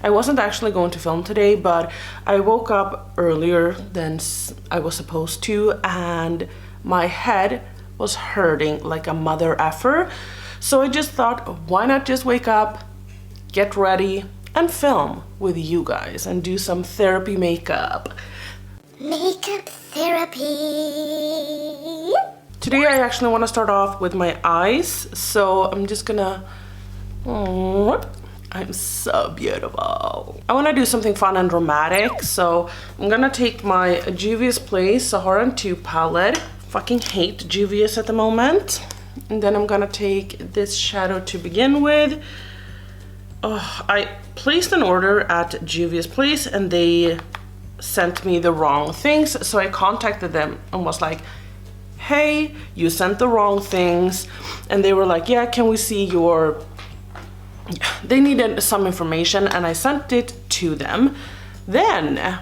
I wasn't actually going to film today, but I woke up earlier than I was supposed to, and my head was hurting like a mother effer. So I just thought, why not just wake up, get ready, and film with you guys and do some therapy makeup. Makeup therapy. Today I actually want to start off with my eyes, so I'm just gonna... I'm so beautiful. I want to do something fun and dramatic, so I'm gonna take my Juvias Place Saharan 2 palette. Fucking hate Juvias at the moment. And then I'm gonna take this shadow to begin with. I placed an order at Juvia's Place and they sent me the wrong things, so I contacted them and was like, hey, you sent the wrong things. And they were like, yeah, can we see your... They needed some information and I sent it to them. Then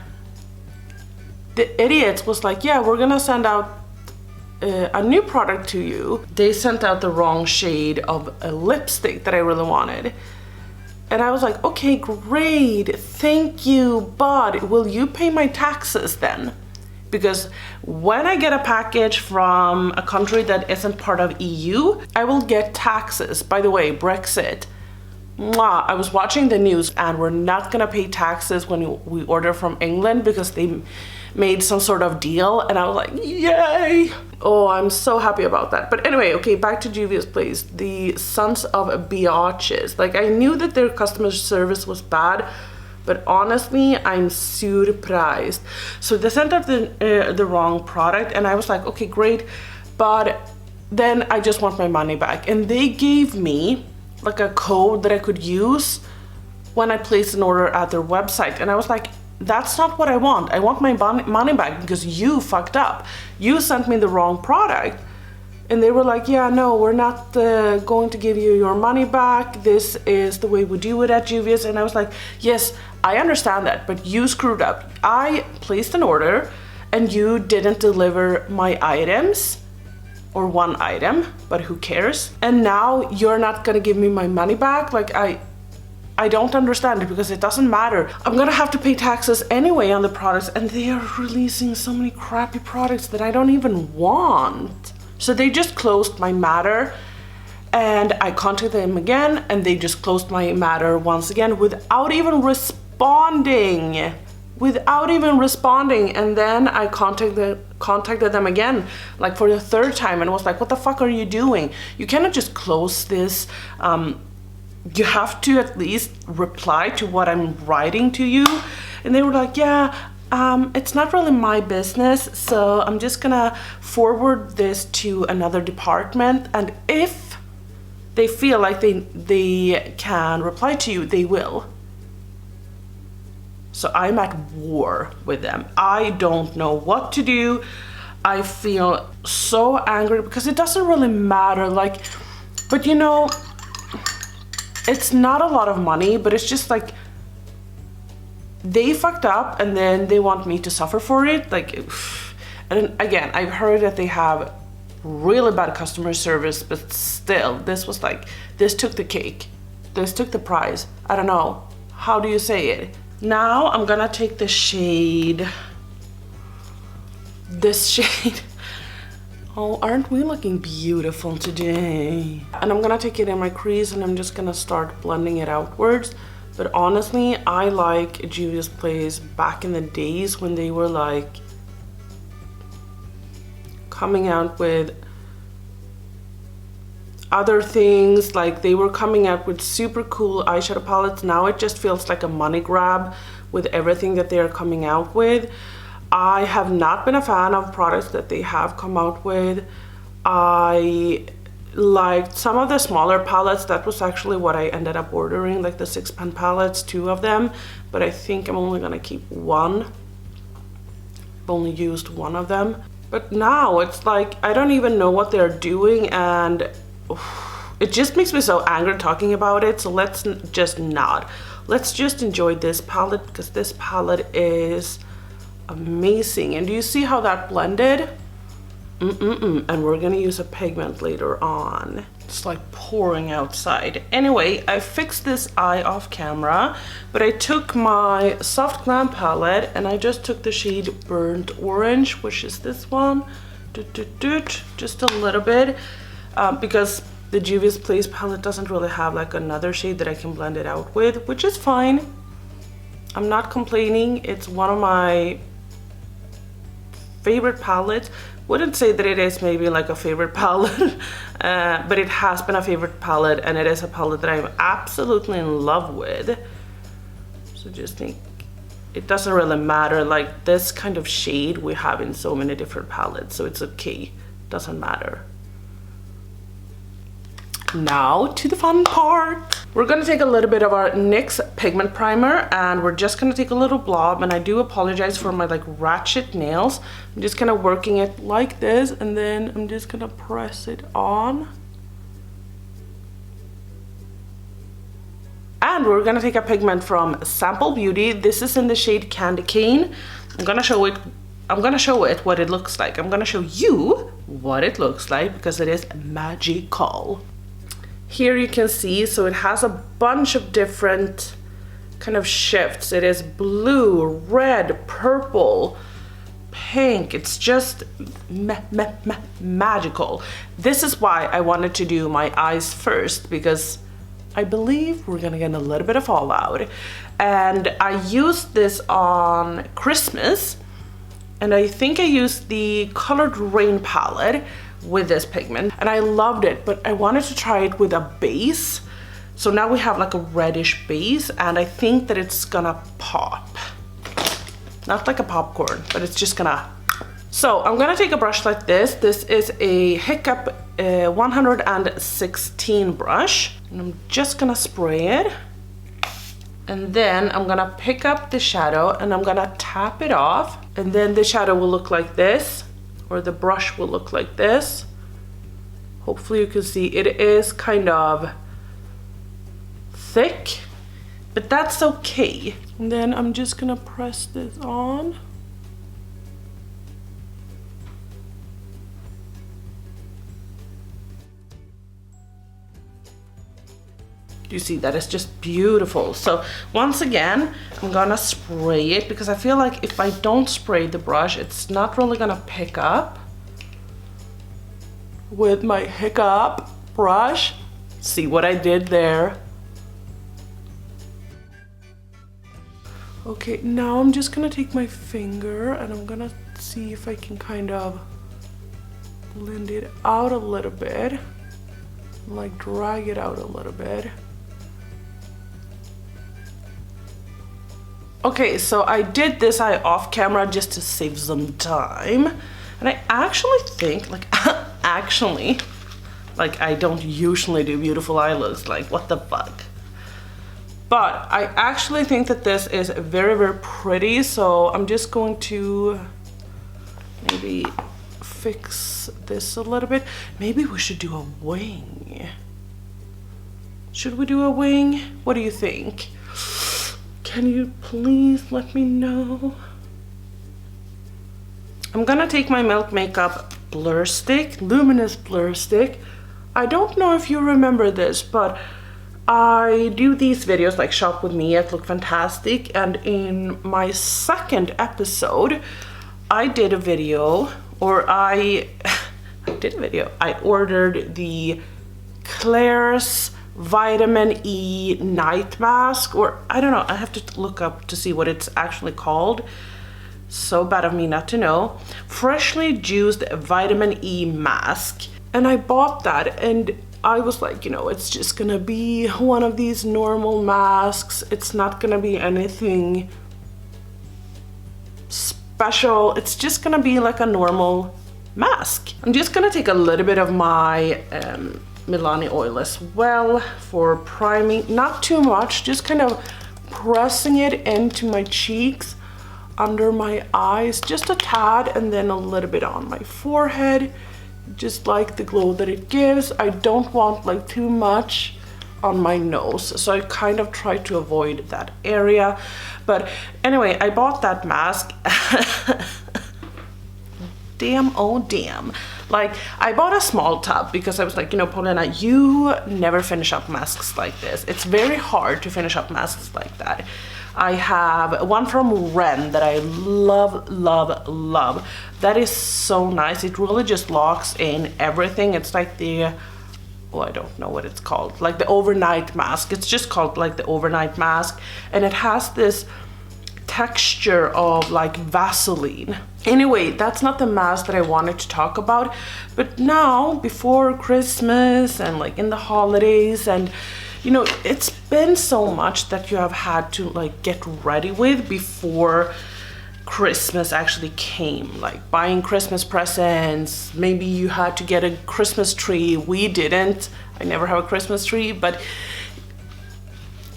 the idiots was like, yeah, we're gonna send out a new product to you. They sent out the wrong shade of a lipstick that I really wanted. And I was like, okay, great, thank you, but will you pay my taxes then? Because when I get a package from a country that isn't part of EU, I will get taxes. By the way, Brexit. Mwah. I was watching the news and we're not gonna pay taxes when we order from England because they made some sort of deal, and I was like, yay! Oh, I'm so happy about that. But anyway, okay, back to Juvia's Place. The Sons of Biatches. Like, I knew that their customer service was bad, but honestly, I'm surprised. So they sent out the wrong product, and I was like, okay, great, but then I just want my money back. And they gave me like a code that I could use when I placed an order at their website, and I was like, that's not what I want. I want my money back because you fucked up. You sent me the wrong product. And they were like, yeah, no, we're not going to give you your money back. This is the way we do it at Juvia's. And I was like, yes, I understand that, but you screwed up. I placed an order and you didn't deliver my items, or one item, but who cares? And now you're not gonna give me my money back? Like, I don't understand it, because it doesn't matter. I'm gonna have to pay taxes anyway on the products, and they are releasing so many crappy products that I don't even want. So they just closed my matter, and I contacted them again, and they just closed my matter once again without even responding. And then I contacted them again, like for the third time, and was like, what the fuck are you doing? You cannot just close this. You have to at least reply to what I'm writing to you. And they were like, yeah, it's not really my business, so I'm just gonna forward this to another department, and if they feel like they can reply to you, they will. So I'm at war with them. I don't know what to do. I feel so angry because it doesn't really matter, like, but you know, it's not a lot of money, but it's just like, they fucked up and then they want me to suffer for it. Like, and again, I've heard that they have really bad customer service, but still, this was like, this took the cake. This took the prize. I don't know. How do you say it? Now I'm gonna take the shade, this shade. Oh, aren't we looking beautiful today? And I'm gonna take it in my crease and I'm just gonna start blending it outwards. But honestly, I like Juvia's Place back in the days when they were like coming out with other things. Like, they were coming out with super cool eyeshadow palettes. Now it just feels like a money grab with everything that they are coming out with. I have not been a fan of products that they have come out with. I liked some of the smaller palettes. That was actually what I ended up ordering, like the 6-pan palettes, 2 of them. But I think I'm only gonna keep one. I've only used 1 of them. But now it's like, I don't even know what they're doing, and it just makes me so angry talking about it. So let's just not. Let's just enjoy this palette, because this palette is amazing. And do you see how that blended? And we're gonna use a pigment later on. It's like pouring outside. Anyway, I fixed this eye off camera, but I took my Soft Glam palette and I just took the shade Burnt Orange, which is this one. Just a little bit, because the Juvia's Place palette doesn't really have like another shade that I can blend it out with, which is fine. I'm not complaining. It's one of my favorite palettes. Wouldn't say that it is maybe like a favorite palette, but it has been a favorite palette, and it is a palette that I'm absolutely in love with. So just think, it doesn't really matter, like this kind of shade we have in so many different palettes, so it's okay, doesn't matter. Now to the fun part. We're gonna take a little bit of our NYX Pigment Primer and we're just gonna take a little blob, and I do apologize for my like ratchet nails. I'm just kind of working it like this, and then I'm just gonna press it on. And we're gonna take a pigment from Sample Beauty. This is in the shade Candy Cane. I'm gonna show it what it looks like. I'm gonna show you what it looks like because it is magical. Here you can see, so it has a bunch of different kind of shifts. It is blue, red, purple, pink. It's just magical. This is why I wanted to do my eyes first, because I believe we're gonna get a little bit of fallout. And I used this on Christmas, and I think I used the Colored Rain palette with this pigment, and I loved it, but I wanted to try it with a base. So now we have like a reddish base, and I think that it's gonna pop. Not like a popcorn, but it's just gonna. So I'm gonna take a brush like this. This is a Hiccup 116 brush, and I'm just gonna spray it. And then I'm gonna pick up the shadow and I'm gonna tap it off, and then the shadow will look like this, or the brush will look like this. Hopefully you can see it is kind of thick, but that's okay. And then I'm just gonna press this on. You see that it's just beautiful. So once again, I'm gonna spray it because I feel like if I don't spray the brush, it's not really gonna pick up. With my Hiccup brush, see what I did there? Okay, now I'm just gonna take my finger and I'm gonna see if I can kind of blend it out a little bit, like drag it out a little bit. Okay, so I did this eye off camera just to save some time. And I actually think, like, like I don't usually do beautiful eye looks, like what the fuck. But I actually think that this is very, very pretty. So I'm just going to maybe fix this a little bit. Maybe we should do a wing. Should we do a wing? What do you think? Can you please let me know? I'm gonna take my Milk Makeup blur stick, Luminous blur stick. I don't know if you remember this, but I do these videos like Shop With Me at Look Fantastic, and in my second episode, I did a video, or I ordered the Klairs Vitamin E night mask, or I don't know, I have to look up to see what it's actually called. So bad of me not to know. Freshly juiced vitamin E mask. And I bought that, and I was like, you know, it's just gonna be one of these normal masks. It's not gonna be anything special. It's just gonna be like a normal mask. I'm just gonna take a little bit of my Milani oil as well for priming. Not too much, just kind of pressing it into my cheeks, under my eyes, just a tad, and then a little bit on my forehead, just like the glow that it gives. I don't want like too much on my nose, so I kind of try to avoid that area. But anyway, I bought that mask. Damn, oh damn. Like, I bought a small tub because I was like, you know, Paulina, you never finish up masks like this. It's very hard to finish up masks like that. I have one from Ren that I love, love, love. That is so nice. It really just locks in everything. It's like the, oh, I don't know what it's called, like the overnight mask. It's just called like the overnight mask, and it has this texture of like Vaseline. Anyway, that's not the mask that I wanted to talk about, but now before Christmas and like in the holidays, and you know, it's been so much that you have had to like get ready with before Christmas actually came, like buying Christmas presents. Maybe you had to get a Christmas tree. We didn't. I never have a Christmas tree, but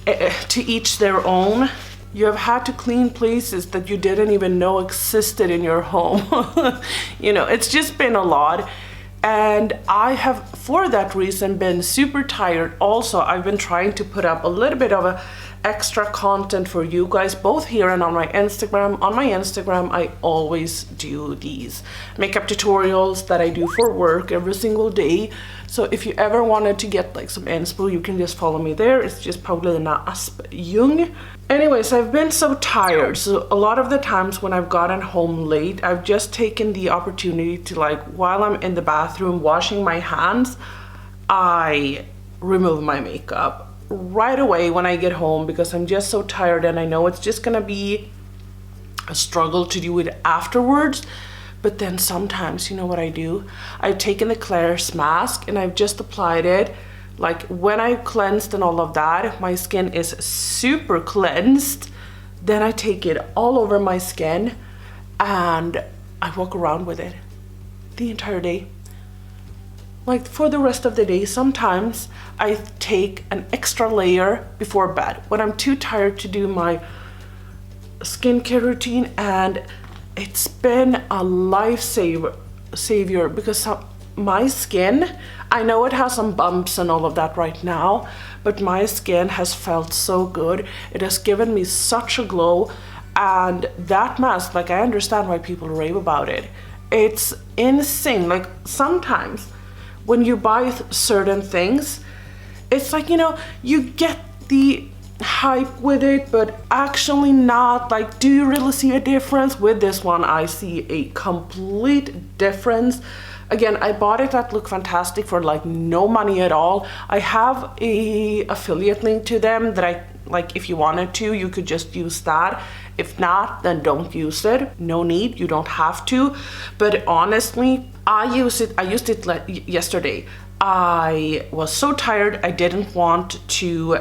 to each their own. You have had to clean places that you didn't even know existed in your home. You know, it's just been a lot. And I have, for that reason, been super tired. Also, I've been trying to put up a little bit of a extra content for you guys, both here and on my Instagram. On my Instagram, I always do these makeup tutorials that I do for work every single day. So if you ever wanted to get like some inspo, you can just follow me there. It's just Paulina Asp Jung. Anyways, I've been so tired. So a lot of the times when I've gotten home late, I've just taken the opportunity to, like, while I'm in the bathroom washing my hands, I remove my makeup right away when I get home, because I'm just so tired and I know it's just gonna be a struggle to do it afterwards. But then sometimes, you know what I do? I've taken the Claire's mask and I've just applied it. Like when I cleansed and all of that, my skin is super cleansed. Then I take it all over my skin and I walk around with it the entire day. Like for the rest of the day, sometimes I take an extra layer before bed when I'm too tired to do my skincare routine, and it's been a lifesaver because my skin, I know it has some bumps and all of that right now, but my skin has felt so good. It has given me such a glow, and that mask, like, I understand why people rave about it. It's insane. Like sometimes when you buy certain things, it's like, you know, you get the hype with it, but actually not. Like, do you really see a difference? With this one, I see a complete difference. Again, I bought it at Look Fantastic for like no money at all. I have a affiliate link to them that I, like, if you wanted to, you could just use that. If not, then don't use it. No need, you don't have to. But honestly, I used it yesterday. I was so tired, I didn't want to,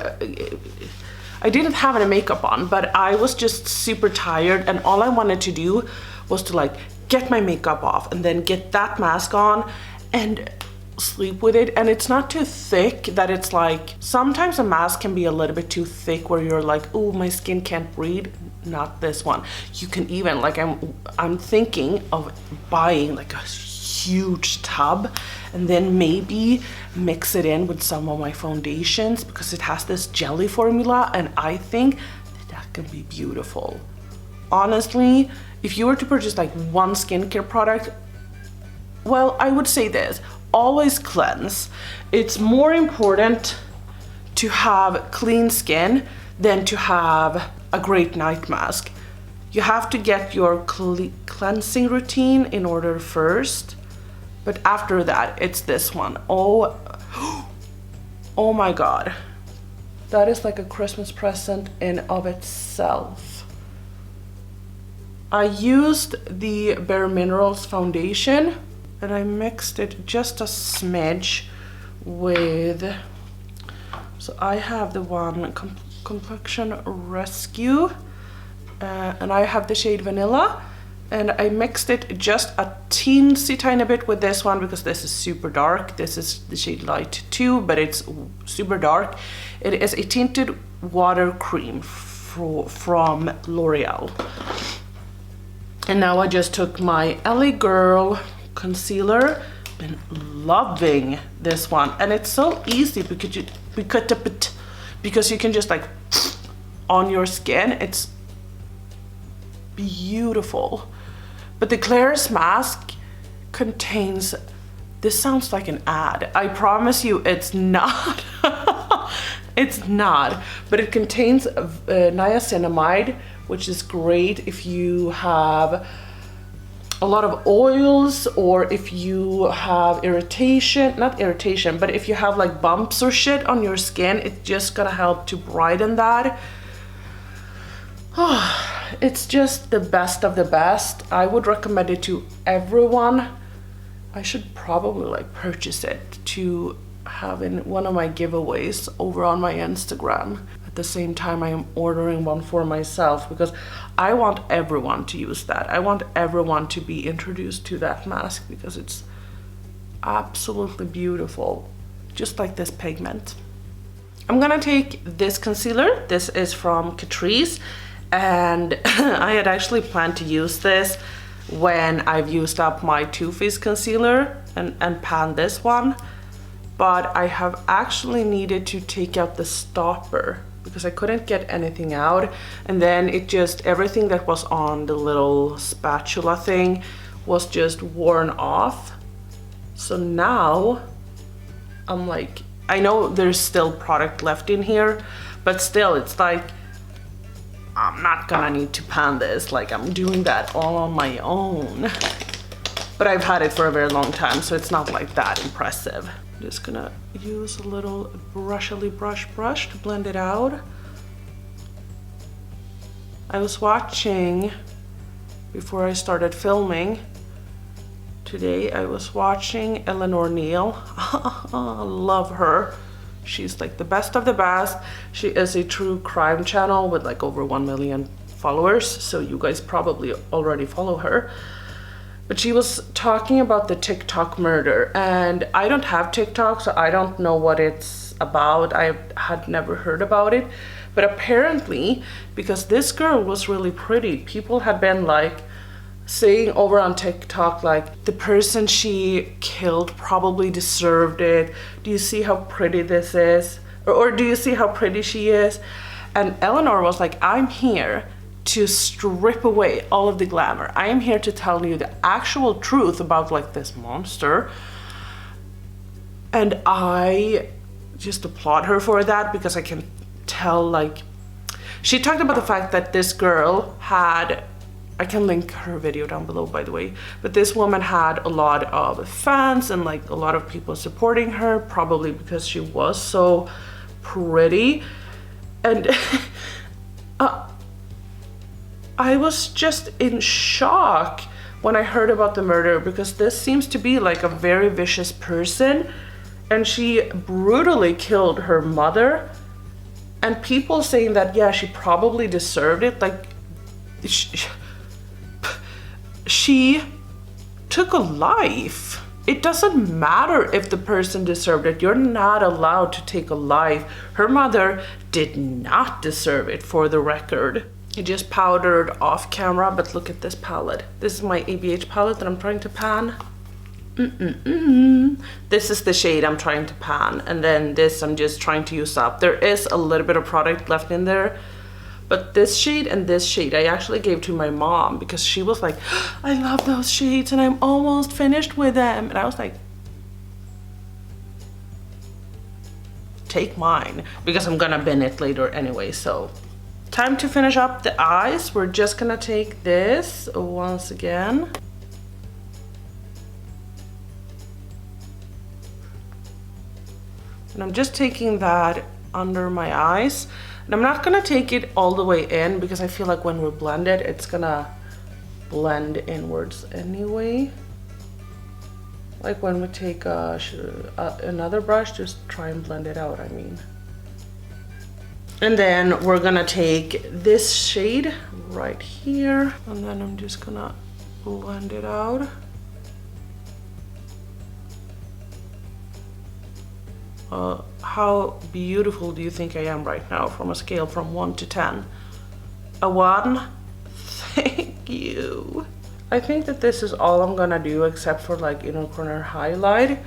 I didn't have any makeup on, but I was just super tired, and all I wanted to do was to like get my makeup off and then get that mask on and sleep with it. And it's not too thick that it's like, sometimes a mask can be a little bit too thick where you're like, oh, my skin can't breathe. Not this one. You can even, like, I'm thinking of buying like a huge tub and then maybe mix it in with some of my foundations, because it has this jelly formula, and I think that can be beautiful. Honestly, if you were to purchase like one skincare product, well, I would say this: always cleanse. It's more important to have clean skin than to have a great night mask. You have to get your cleansing routine in order first, but after that, it's this one. Oh my god. That is like a Christmas present in of itself. I used the Bareminerals Foundation and I mixed it just a smidge with, so I have the one Complexion Rescue, and I have the shade Vanilla, and I mixed it just a teensy tiny bit with this one because this is super dark. This is the shade Light 2, but it's super dark. It is a tinted water cream from Loreal. And now I just took my Ellie Girl concealer. Been loving this one, and it's so easy because you can just like on your skin. It's beautiful. But the Claire's mask contains This sounds like an ad. I promise you it's not. It's not. But it contains niacinamide, which is great if you have a lot of oils, or if you have irritation, not irritation, but if you have like bumps or shit on your skin, it's just gonna help to brighten that. It's just the best of the best. I would recommend it to everyone. I should probably like purchase it to have in one of my giveaways over on my Instagram. At the same time, I am ordering one for myself because I want everyone to use that. I want everyone to be introduced to that mask because it's absolutely beautiful, just like this pigment. I'm gonna take this concealer. This is from Catrice, and I had actually planned to use this when I've used up my Too Faced concealer and pan this one, but I have actually needed to take out the stopper because I couldn't get anything out, and then it just, everything that was on the little spatula thing was just worn off. So now I'm like, I know there's still product left in here, but still it's like, I'm not gonna need to pan this, like I'm doing that all on my own. But I've had it for a very long time, so it's not like that impressive. I'm just gonna use a little brushly brush to blend it out. I was watching, before I started filming today, I was watching Eleanor Neal. I love her. She's like the best of the best. She is a true crime channel with like over 1 million followers, so you guys probably already follow her. But she was talking about the TikTok murder, and I don't have TikTok, so I don't know what it's about. I had never heard about it, but apparently, because this girl was really pretty, people had been like saying over on TikTok, like, the person she killed probably deserved it. Do you see how pretty this is? Or do you see how pretty she is? And Eleanor was like, I'm here to strip away all of the glamour. I am here to tell you the actual truth about like this monster. And I just applaud her for that, because I can tell, like, she talked about the fact that this girl had, I can link her video down below by the way, but this woman had a lot of fans and like a lot of people supporting her, probably because she was so pretty. And I was just in shock when I heard about the murder, because this seems to be like a very vicious person, and she brutally killed her mother, and people saying that, yeah, she probably deserved it. Like, she took a life. It doesn't matter if the person deserved it. You're not allowed to take a life. Her mother did not deserve it, for the record. I just powdered off camera, but look at this palette. This is my ABH palette that I'm trying to pan. This is the shade I'm trying to pan, and then this I'm just trying to use up. There is a little bit of product left in there, but this shade and this shade I actually gave to my mom, because she was like, I love those shades and I'm almost finished with them. And I was like, take mine, because I'm gonna bin it later anyway. So time to finish up the eyes. We're just gonna take this once again. And I'm just taking that under my eyes. And I'm not gonna take it all the way in, because I feel like when we blend it, it's gonna blend inwards anyway. Like when we take another brush, just try and blend it out, I mean. And then we're gonna take this shade right here, and then I'm just gonna blend it out. How beautiful do you think I am right now from a scale from 1 to 10? A 1? Thank you. I think that this is all I'm gonna do, except for like inner corner highlight.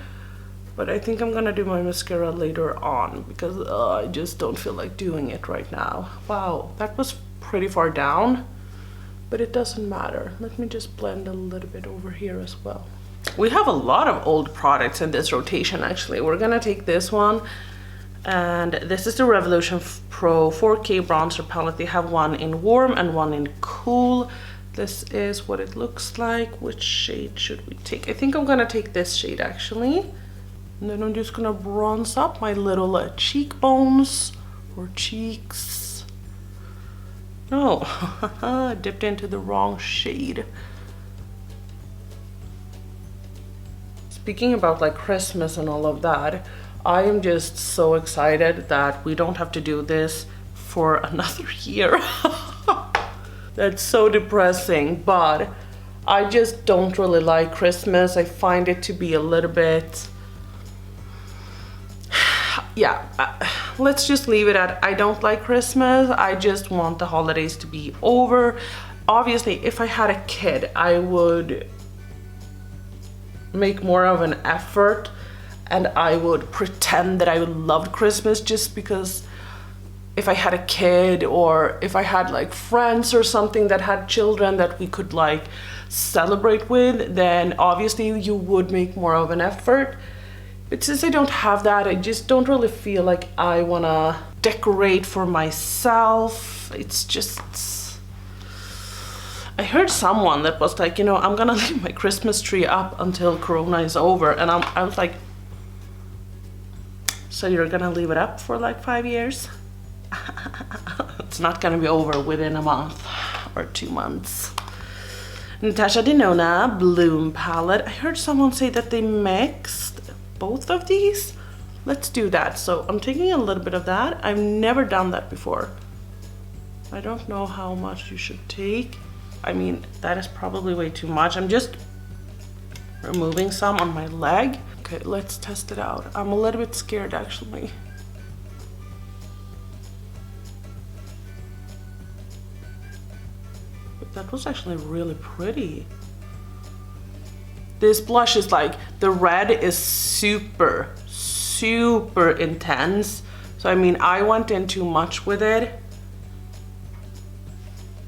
But I think I'm gonna do my mascara later on, because I just don't feel like doing it right now. Wow, that was pretty far down, but it doesn't matter. Let me just blend a little bit over here as well. We have a lot of old products in this rotation actually. We're gonna take this one, and this is the Revolution Pro 4K bronzer palette. They have one in warm and one in cool. This is what it looks like. Which shade should we take? I think I'm gonna take this shade actually. And then I'm just gonna bronze up my little cheekbones or cheeks. No, I dipped into the wrong shade. Speaking about like Christmas and all of that, I am just so excited that we don't have to do this for another year. That's so depressing, but I just don't really like Christmas. I find it to be a little bit, yeah, let's just leave it at I don't like Christmas. I just want the holidays to be over. Obviously, if I had a kid, I would make more of an effort and I would pretend that I loved Christmas, just because if I had a kid or if I had like friends or something that had children that we could like celebrate with, then obviously you would make more of an effort. But since I don't have that, I just don't really feel like I wanna decorate for myself. It's just, I heard someone that was like, you know, I'm gonna leave my Christmas tree up until Corona is over, and I was like, so you're gonna leave it up for like 5 years? It's not gonna be over within a month or 2 months. Natasha Denona Bloom palette. I heard someone say that they mixed both of these. Let's do that. So I'm taking a little bit of that. I've never done that before. I don't know how much you should take. I mean, that is probably way too much. I'm just removing some on my leg. Okay, let's test it out. I'm a little bit scared actually. But that was actually really pretty. This blush is like, the red is super, super intense. So I mean, I went in too much with it.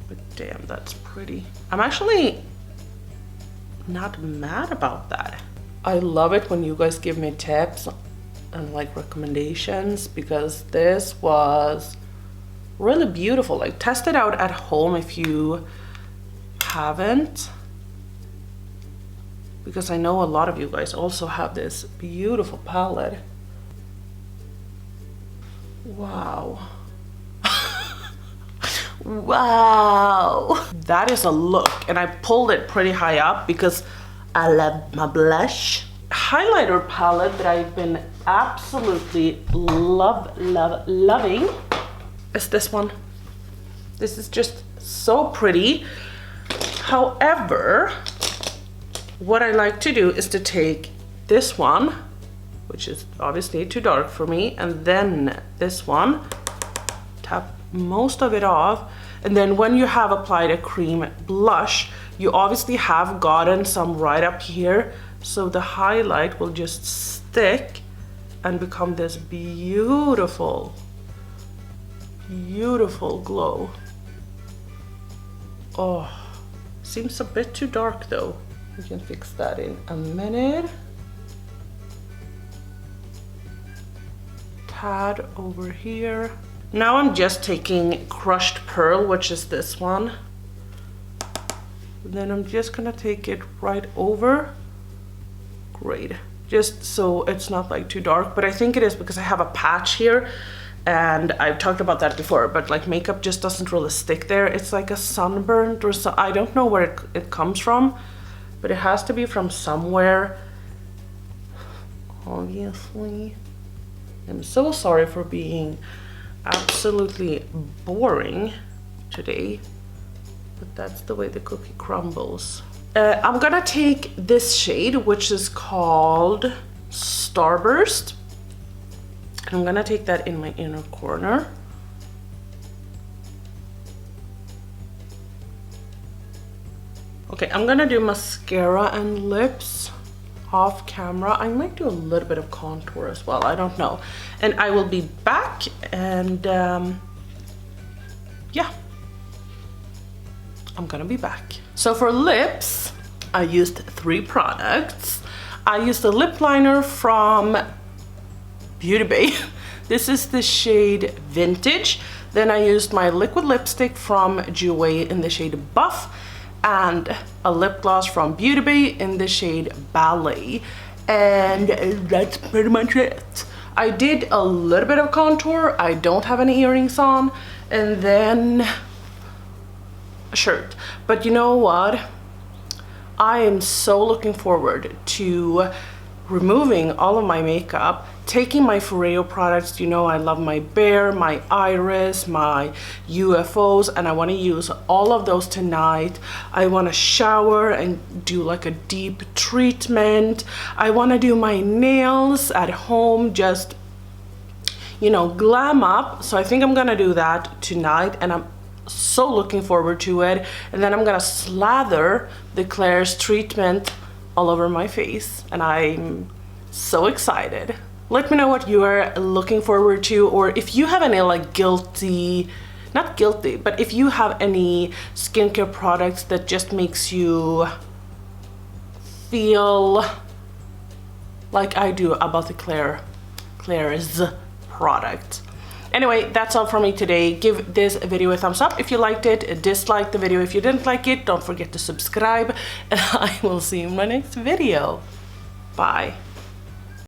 But damn, that's pretty. I'm actually not mad about that. I love it when you guys give me tips and like recommendations, because this was really beautiful. Like, test it out at home if you haven't, because I know a lot of you guys also have this beautiful palette. Wow. Wow, that is a look, and I pulled it pretty high up because I love my blush. Highlighter palette that I've been absolutely loving is this one. This is just so pretty. However, what I like to do is to take this one, which is obviously too dark for me, and then this one, tap most of it off, and then when you have applied a cream blush, you obviously have gotten some right up here, so the highlight will just stick and become this beautiful, beautiful glow. Oh, seems a bit too dark though. We can fix that in a minute. Tad over here. Now I'm just taking crushed pearl, which is this one. Then I'm just gonna take it right over. Great. Just so it's not like too dark, but I think it is because I have a patch here, and I've talked about that before, but like makeup just doesn't really stick there. It's like a sunburnt or so. I don't know where it comes from, but it has to be from somewhere, obviously. I'm so sorry for being absolutely boring today, but that's the way the cookie crumbles. I'm gonna take this shade, which is called Starburst, and I'm gonna take that in my inner corner. Okay, I'm gonna do mascara and lips off camera. I might do a little bit of contour as well, I don't know. And I will be back, and yeah, I'm gonna be back. So for lips, I used 3 products. I used the lip liner from Beautybay. This is the shade Vintage. Then I used my liquid lipstick from Jouer in the shade Buff, and a lip gloss from Beautybay in the shade Ballet. And that's pretty much it. I did a little bit of contour. I don't have any earrings on. And then a shirt. But you know what? I am so looking forward to removing all of my makeup, taking my Foreo products. You know I love my Bare, my Iris, my UFOs, and I want to use all of those tonight. I want to shower and do like a deep treatment. I want to do my nails at home, just, you know, glam up. So I think I'm gonna do that tonight, and I'm so looking forward to it. And then I'm gonna slather the Klairs treatment all over my face, and I'm so excited. Let me know what you are looking forward to, or if you have any like not guilty, but if you have any skincare products that just makes you feel like I do about the Klairs product. Anyway, that's all for me today. Give this video a thumbs up if you liked it, dislike the video if you didn't like it, don't forget to subscribe, and I will see you in my next video. Bye.